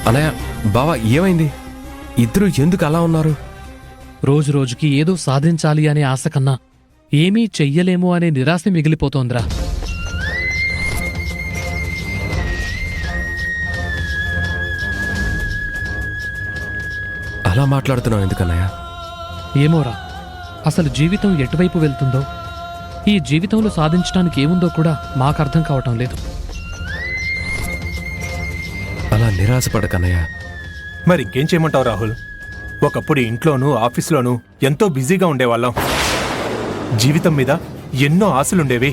అన్నయ్య, బావా ఏమైంది? ఇద్దరు ఎందుకు అలా ఉన్నారు? రోజు రోజుకి ఏదో సాధించాలి అనే ఆశ కన్నా ఏమీ చెయ్యలేము అనే నిరాశ మిగిలిపోతోందిరా. అలా మాట్లాడుతున్నావు ఎందుకన్నయ్య? ఏమోరా, అసలు జీవితం ఎటువైపు వెళ్తుందో, ఈ జీవితంలో సాధించడానికి ఏముందో కూడా మాకర్థం కావటం లేదు. అలా నిరాశపడకన్నయ్య. మరి ఇంకేం చేయమంటావు రాహుల్? ఒకప్పుడు ఇంట్లోనూ ఆఫీసులోనూ ఎంతో బిజీగా ఉండేవాళ్ళం. జీవితం మీద ఎన్నో ఆశలుండేవి,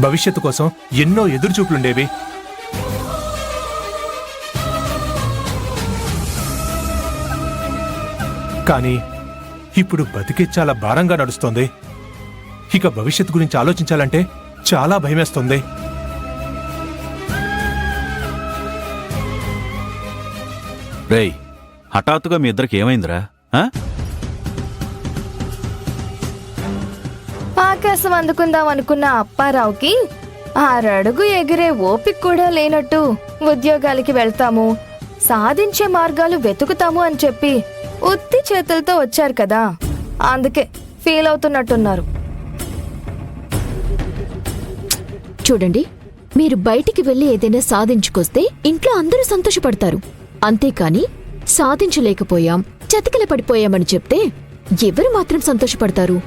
భవిష్యత్తు కోసం ఎన్నో ఎదురుచూపులుండేవి. కానీ ఇప్పుడు బతికే చాలా భారంగా నడుస్తోంది. ఇక భవిష్యత్తు గురించి ఆలోచించాలంటే చాలా భయమేస్తోంది. రేయ్, హఠాత్తుగా మీ ఇద్దరికి ఏమైందిరా? ఆకాశం అందుకుందాం అనుకున్న అప్పారావుకి 6 అడుగు ఎగిరే ఓపిక కూడా లేనట్టు ఉద్యోగాలకి వెళ్తాము, సాధించే మార్గాలు వెతుకుతాము అని చెప్పి ఉత్తి చేతులతో వచ్చారు కదా, అందుకే ఫీల్ అవుతున్నట్టున్నారు. చూడండి, మీరు బయటికి వెళ్లి ఏదైనా సాధించుకొస్తే ఇంట్లో అందరూ సంతోషపడతారు. అంతేకాని సాధించలేకపోయాం, చతికిల పడిపోయామని చెప్తే ఎవరు మాత్రం సంతోషపడతారు?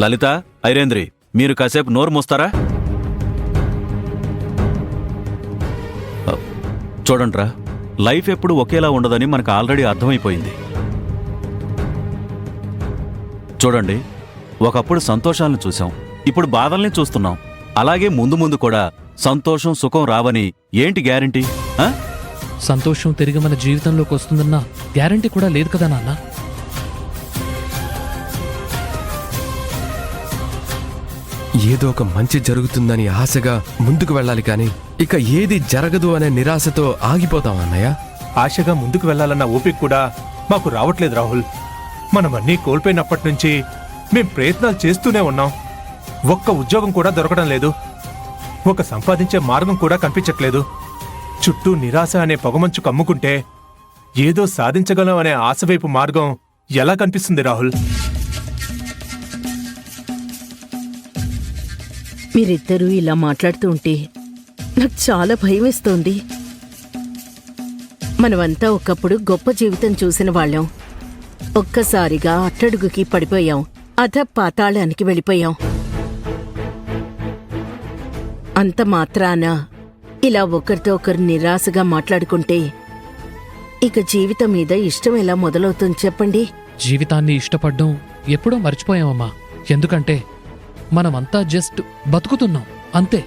లలిత, ఐరేంద్రి, మీరు కాసేపు నోరు మోస్తారా? చూడండ్రా, లైఫ్ ఎప్పుడు ఒకేలా ఉండదని మనకు ఆల్రెడీ అర్థమైపోయింది. చూడండి, ఒకప్పుడు సంతోషాలను చూసాం, ఇప్పుడు బాధల్ని చూస్తున్నాం. అలాగే ముందు ముందు కూడా సంతోషం సుఖం రావని ఏంటి గ్యారంటీ? సంతోషం తిరిగి మన జీవితంలోకి వస్తుందన్న గ్యారంటీ కూడా లేదు కదా నాన్న. ఏదో ఒక మంచి జరుగుతుందని ఆశగా ముందుకు వెళ్ళాలి కానీ ఇక ఏది జరగదు అనే నిరాశతో ఆగిపోతాం అన్నయ్య. ఆశగా ముందుకు వెళ్లాలన్న ఓపిక కూడా మాకు రావట్లేదు రాహుల్. మనమన్నీ కోల్పోయినప్పటి నుంచి మేం ప్రయత్నాలు చేస్తూనే ఉన్నాం. ఒక్క ఉద్యోగం కూడా దొరకడం లేదు, ఒక సంపాదించే మార్గం కూడా కనిపించట్లేదు. చుట్టూ నిరాశ అనే పొగమంచు కమ్ముకుంటే ఏదో సాధించగలం అనే ఆశవైపు మార్గం ఎలా కనిపిస్తుంది రాహుల్? మీరిద్దరూ ఇలా మాట్లాడుతూ ఉంటే నాకు చాలా భయమేస్తోంది. మనమంతా ఒకప్పుడు గొప్ప జీవితం చూసిన వాళ్ళం. ఒక్కసారిగా అట్టడుగుకి పడిపోయాం, అధపాతాళానికి వెళ్ళిపోయాం. అంత మాత్రాన ఇలా ఒకరితో ఒకరు నిరాశగా మాట్లాడుకుంటే ఇక జీవితం మీద ఇష్టం ఎలా మొదలవుతుంది చెప్పండి? జీవితాన్ని ఇష్టపడ్డం ఎప్పుడో మర్చిపోయామమ్మా. ఎందుకంటే మనమంతా జస్ట్ బతుకుతున్నాం అంతే.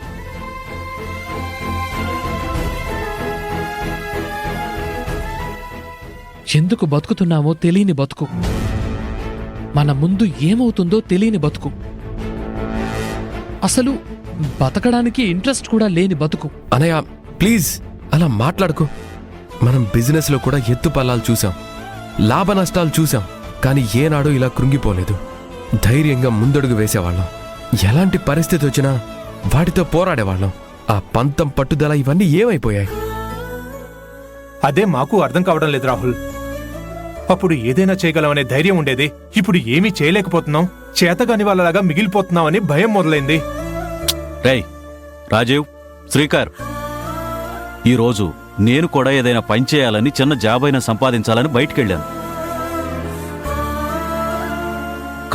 ఎందుకు బతుకుతున్నామో తెలియని బతుకు, మన ముందు ఏమవుతుందో తెలియని బతుకు, అసలు బతకడానికి ఇంట్రెస్ట్ కూడా లేని బతుకు. అన్నయ్య ప్లీజ్ అలా మాట్లాడుకో. మనం బిజినెస్ లో కూడా ఎత్తుపల్లాలు చూసాం, లాభ నష్టాలు చూసాం, కానీ ఏనాడు ఇలా కృంగిపోలేదు. ధైర్యంగా ముందడుగు వేసేవాళ్ళం. ఎలాంటి పరిస్థితి వచ్చినా వాటితో పోరాడేవాళ్ళం. ఆ పంతం పట్టుదల ఇవన్నీ ఏమైపోయాయి? అదే మాకు అర్థం కావడం లేదు రాహుల్. అప్పుడు ఏదైనా చేయగలమనే ధైర్యం ఉండేది, ఇప్పుడు ఏమీ చేయలేకపోతున్నాం, చేతగాని వాళ్ళలాగా మిగిలిపోతున్నామని భయం మొదలైంది. రేయ్, రాజీవ్, శ్రీకర్, ఈరోజు నేను కూడా ఏదైనా పని చేయాలని, చిన్న జాబ్ అయినా సంపాదించాలని బయటికెళ్ళాను.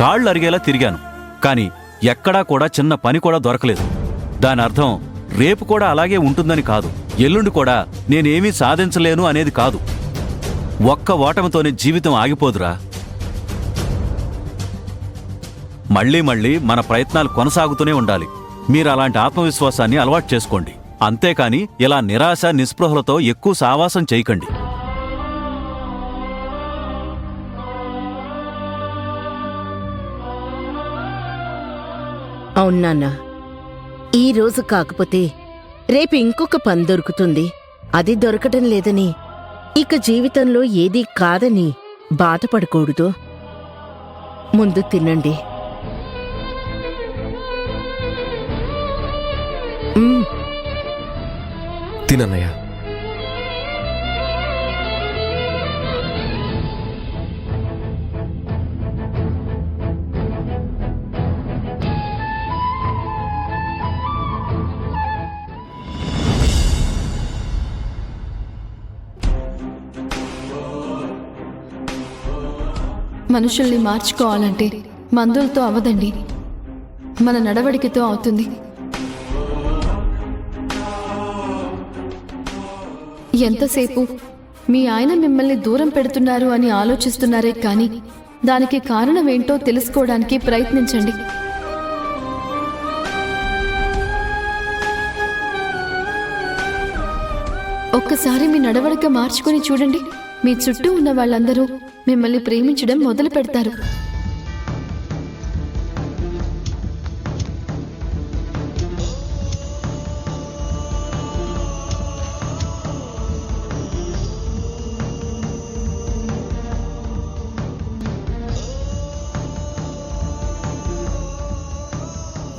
కాళ్ళు అరిగేలా తిరిగాను, కానీ ఎక్కడా కూడా చిన్న పని కూడా దొరకలేదు. దాని అర్థం రేపు కూడా అలాగే ఉంటుందని కాదు, ఎల్లుండి కూడా నేనేమీ సాధించలేను అనేది కాదు. ఒక్క ఓటమితోనే జీవితం ఆగిపోదురా. మళ్లీ మళ్లీ మన ప్రయత్నాలు కొనసాగుతూనే ఉండాలి. మీరు అలాంటి ఆత్మవిశ్వాసాన్ని అలవాటు చేసుకోండి. అంతేకాని ఇలా నిరాశ నిస్పృహలతో ఎక్కువ సావాసం చేయకండి. అవునాన్నా, ఈ రోజు కాకపోతే రేపు ఇంకొక పని దొరుకుతుంది. అది దొరకటం లేదని ఇక జీవితంలో ఏదీ కాదని బాధపడకూడదు. ముందు తినండి. తినన్నయ్య. మనుషుల్ని మార్చుకోవాలంటే మందులతో అవదండి, మన నడవడికతో అవుతుంది. ఎంతసేపు మీ ఆయన మిమ్మల్ని దూరం పెడుతున్నారు అని ఆలోచిస్తున్నారే కానీ దానికి కారణమేంటో తెలుసుకోవడానికి ప్రయత్నించండి. ఒక్కసారి మీ నడవడిక మార్చుకొని చూడండి, మీ చుట్టూ ఉన్న వాళ్ళందరూ మిమ్మల్ని ప్రేమించడం మొదలు పెడతారు.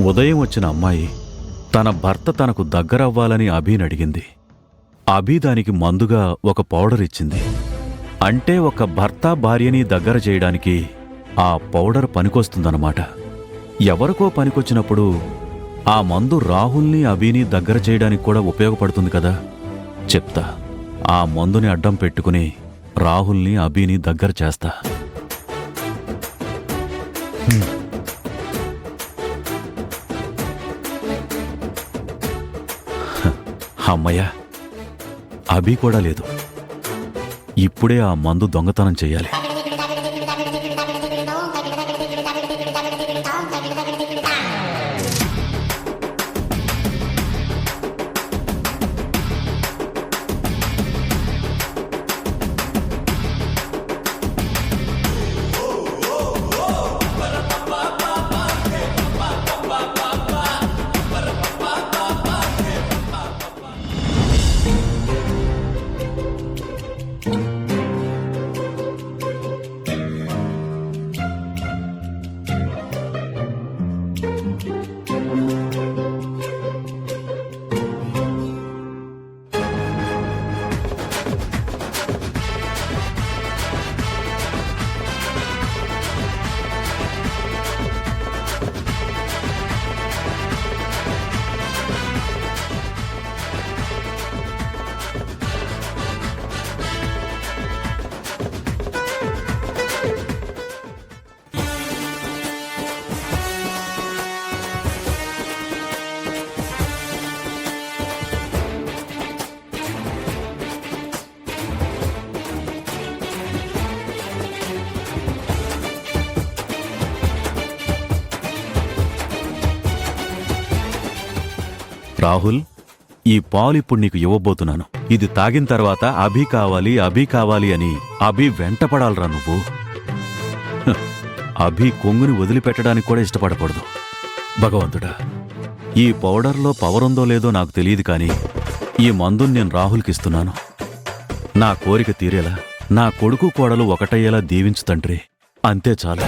ఉదయం వచ్చిన అమ్మాయి తన భర్త తనకు దగ్గరవ్వాలని అభిని అడిగింది. అభి దానికి మందుగా ఒక పౌడర్ ఇచ్చింది. అంటే ఒక భర్త భార్యని దగ్గర చేయడానికి ఆ పౌడర్ పనికొస్తుందన్నమాట. ఎవరికో పనికొచ్చినప్పుడు ఆ మందు రాహుల్ని అభిని దగ్గర చేయడానికి కూడా ఉపయోగపడుతుంది కదా. చెప్తా, ఆ మందుని అడ్డం పెట్టుకుని రాహుల్ని అభిని దగ్గర చేస్తా. అమ్మయ్య, అభి కూడా లేదు. ఇప్పుడే ఆ మందు దొంగతనం చెయ్యాలి. రాహుల్, ఈ పాలు ఇప్పుడు నీకు ఇవ్వబోతున్నాను. ఇది తాగిన తర్వాత అభి కావాలి, అభి కావాలి అని అభి వెంటపడాలరా నువ్వు. హ, అభి కొంగుని వదిలిపెట్టడానికి కూడా ఇష్టపడకూడదు. భగవంతుడా, ఈ పౌడర్లో పవర్ ఉందో లేదో నాకు తెలియదు, కానీ ఈ మందుని నేను రాహుల్కిస్తున్నాను. నా కోరిక తీరేలా, నా కొడుకు కోడలు ఒకటయ్యేలా దీవించు తండ్రి. అంతే చాలు.